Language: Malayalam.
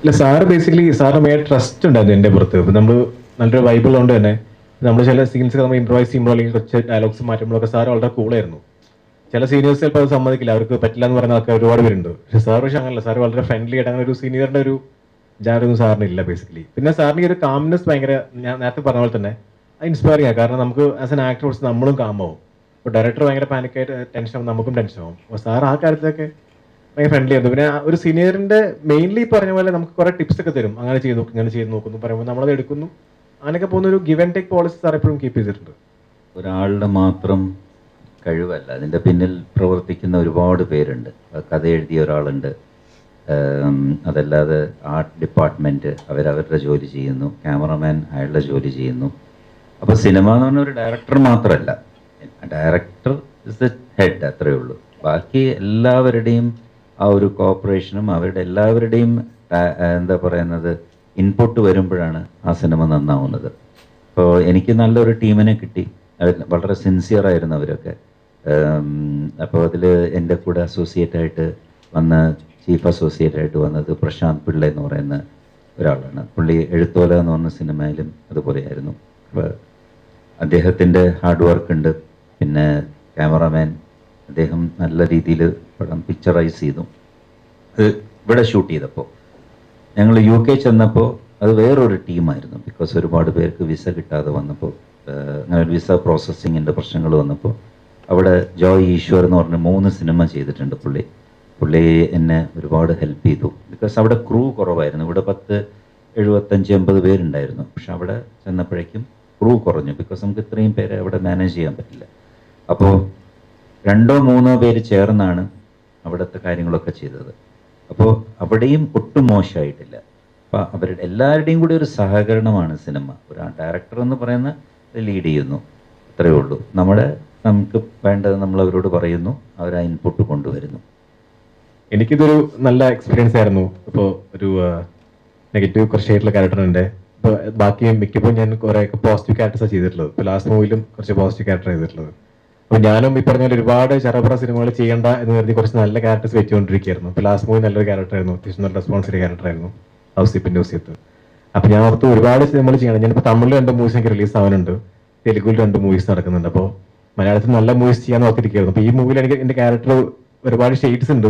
ഇല്ല, സാറ് ബേസിക്കലി സാറിന് മേൽ ട്രസ്റ്റ് ഉണ്ടായിരുന്നു എൻ്റെ പുറത്ത്. ഇപ്പം നമ്മൾ നല്ലൊരു വൈബ് ഉള്ളതുകൊണ്ട് തന്നെ നമ്മൾ ചില സീൻസ് നമ്മൾ ഇംപ്രവൈസ് ചെയ്യുമ്പോൾ അല്ലെങ്കിൽ കുറച്ച് ഡയലോഗ്സ് മാറ്റുമ്പോഴൊക്കെ സാർ വളരെ കൂളായിരുന്നു. ചില സീനിയേഴ്സ് ചിലപ്പോൾ അത് സമ്മതിക്കില്ല, അവർക്ക് പറ്റില്ല എന്ന് പറയുന്ന ആൾക്കാർ ഒരുപാട് പേരുണ്ട്. പക്ഷേ സാർ പക്ഷേ അങ്ങനല്ല, സാർ വളരെ ഫ്രണ്ട്ലി ആയിട്ട് അങ്ങനെ ഒരു സീനിയറിൻ്റെ ഒരു ജാരൊന്നും സാറിനില്ല ബേസിക്കലി. പിന്നെ സാറിന് ഈ ഒരു കാംനെസ് ഭയങ്കര, ഞാൻ നേരത്തെ പറഞ്ഞ പോലെ തന്നെ അത് ഇൻസ്പയറിംഗ് ആണ്. കാരണം നമുക്ക് ആസ് എൻ ആക്ടർ കുറച്ച് നമ്മളും കാമാവും. ഇപ്പോൾ ഡയറക്ടർ ഭയങ്കര പാനിക്കായിട്ട് ടെൻഷൻ ആവും, നമുക്കും ടെൻഷൻ ആവും. അപ്പോൾ സാർ ആ കാര്യത്തിലൊക്കെ ഭയങ്കര ഫ്രണ്ട്ലി ആയിരുന്നു. പിന്നെ ഒരു സീനിയറിന്റെ മെയിൻലി പറഞ്ഞ പോലെ നമുക്ക് കുറെ ടിപ്സ് ഒക്കെ തരും, അങ്ങനെ ചെയ്ത് നോക്കും ഇങ്ങനെ ചെയ്ത് നോക്കുന്നു പറയുമ്പോൾ നമ്മളത് എടുക്കുന്നു. അങ്ങനെയൊക്കെ പോകുന്ന ഒരു give and take policy sir എപ്പോഴും കീപ്പ് ചെയ്തിട്ടുണ്ട്. ഒരാളുടെ മാത്രം കഴിവല്ല, അതിൻ്റെ പിന്നിൽ പ്രവർത്തിക്കുന്ന ഒരുപാട് പേരുണ്ട്. കഥ എഴുതിയ ഒരാളുണ്ട്, അതല്ലാതെ ആർട്ട് ഡിപ്പാർട്ട്മെൻറ്റ് അവരവരുടെ ജോലി ചെയ്യുന്നു, ക്യാമറമാൻ അയാളുടെ ജോലി ചെയ്യുന്നു. അപ്പോൾ സിനിമ എന്ന് പറഞ്ഞ ഒരു ഡയറക്ടർ മാത്രമല്ല, ഡയറക്ടർ ഇസ് ദ ഹെഡ്, അത്രയേ ഉള്ളൂ. ബാക്കി എല്ലാവരുടെയും ആ ഒരു കോപ്പറേഷനും അവരുടെ എല്ലാവരുടെയും എന്താ പറയുന്നത് ഇൻപുട്ട് വരുമ്പോഴാണ് ആ സിനിമ നന്നാവുന്നത്. അപ്പോൾ എനിക്ക് നല്ലൊരു ടീമിനെ കിട്ടി, വളരെ സിൻസിയറായിരുന്നു അവരൊക്കെ. അപ്പോൾ അതിൽ എൻ്റെ കൂടെ അസോസിയേറ്റായിട്ട് വന്ന ചീഫ് അസോസിയേറ്റായിട്ട് വന്നത് പ്രശാന്ത് പിള്ള എന്ന് പറയുന്ന ഒരാളാണ്. പുള്ളി എഴുത്തോല എന്ന് പറഞ്ഞ സിനിമയിലും അതുപോലെയായിരുന്നു. അപ്പോൾ അദ്ദേഹത്തിൻ്റെ ഹാർഡ് വർക്ക് ഉണ്ട്. പിന്നെ ക്യാമറാമാൻ അദ്ദേഹം നല്ല രീതിയിൽ പടം പിക്ചറൈസ് ചെയ്തു. അത് ഇവിടെ ഷൂട്ട് ചെയ്തപ്പോൾ ഞങ്ങൾ UK ചെന്നപ്പോൾ അത് വേറൊരു ടീമായിരുന്നു. ബിക്കോസ് ഒരുപാട് പേർക്ക് വിസ കിട്ടാതെ വന്നപ്പോൾ, അങ്ങനെ ഒരു വിസ പ്രോസസ്സിങ്ങിൻ്റെ പ്രശ്നങ്ങൾ വന്നപ്പോൾ അവിടെ ജോയ് ഈശ്വർ എന്ന് പറഞ്ഞ് 3 സിനിമ ചെയ്തിട്ടുണ്ട് പുള്ളി എന്നെ ഒരുപാട് ഹെൽപ്പ് ചെയ്തു. ബിക്കോസ് അവിടെ ക്രൂ കുറവായിരുന്നു. ഇവിടെ 75-80 പേരുണ്ടായിരുന്നു. പക്ഷെ അവിടെ ചെന്നപ്പോഴേക്കും ക്രൂ കുറഞ്ഞു. ബിക്കോസ് നമുക്ക് ഇത്രയും പേരെ അവിടെ മാനേജ് ചെയ്യാൻ പറ്റില്ല. അപ്പോൾ 2-3 പേര് ചേർന്നാണ് അവിടുത്തെ കാര്യങ്ങളൊക്കെ ചെയ്തത്. അപ്പോൾ അവിടെയും ഒട്ടും മോശമായിട്ടില്ല. അപ്പോൾ അവരുടെ എല്ലാവരുടെയും കൂടി ഒരു സഹകരണമാണ് സിനിമ. ഒരു ഡയറക്ടർ എന്ന് പറയുന്ന ലീഡ് ചെയ്യുന്നു, അത്രയേ ഉള്ളൂ. നമുക്ക് വേണ്ടത് നമ്മൾ അവരോട് പറയുന്നു, അവർ ആ ഇൻപുട്ട് കൊണ്ടുവരുന്നു. എനിക്കിതൊരു നല്ല എക്സ്പീരിയൻസ് ആയിരുന്നു. ഇപ്പോൾ ഒരു നെഗറ്റീവ് കുറച്ചായിട്ടുള്ള ക്യാരക്ടറുണ്ട്. ഇപ്പോൾ ബാക്കി മിക്കപ്പോൾ ഞാൻ കുറേ പോസിറ്റീവ് ക്യാരക്ടേഴ്സാണ് ചെയ്തിട്ടുള്ളത്. ഇപ്പോൾ ലാസ്റ്റ് മൂവിലും കുറച്ച് പോസിറ്റീവ് ക്യാരക്ടർ ചെയ്തിട്ടുള്ളത്. അപ്പോൾ ഞാനും ഈ പറഞ്ഞ ഒരുപാട് ചറപറ സിനിമകൾ ചെയ്യേണ്ട എന്ന് കരുതി കുറച്ച് നല്ല ക്യാരക്ടേഴ്സ് വെച്ചുകൊണ്ടിരിക്കുകയായിരുന്നു. ഇപ്പോൾ ലാസ്റ്റ് മൂവി നല്ലൊരു ക്യാരക്ടറായിരുന്നു, അത്യാവശ്യം നല്ല റെസ്പോൺസിബിൾ ക്യാരക്ടറായിരുന്നു, ഔസിപ്പിൻ്റെ ഔസിയത്ത്. അപ്പോൾ ഞാൻ ഓർത്ത് ഒരുപാട് സിനിമകൾ ചെയ്യണം. ഞാനിപ്പോൾ തമിഴിൽ 2 മൂവീസ് എനിക്ക് റിലീസ് ആവാനുണ്ട്, തെലുഗുവിൽ 2 മൂവീസ് നടക്കുന്നുണ്ട്. അപ്പോൾ മലയാളത്തിൽ നല്ല മൂവീസ് ചെയ്യാൻ ഓർത്തിരിക്കുകയായിരുന്നു. അപ്പോൾ ഈ മൂവിയിൽ എനിക്ക് എൻ്റെ ക്യാരക്ടർ ഒരുപാട് ഷെയ്ഡ്സ് ഉണ്ട്.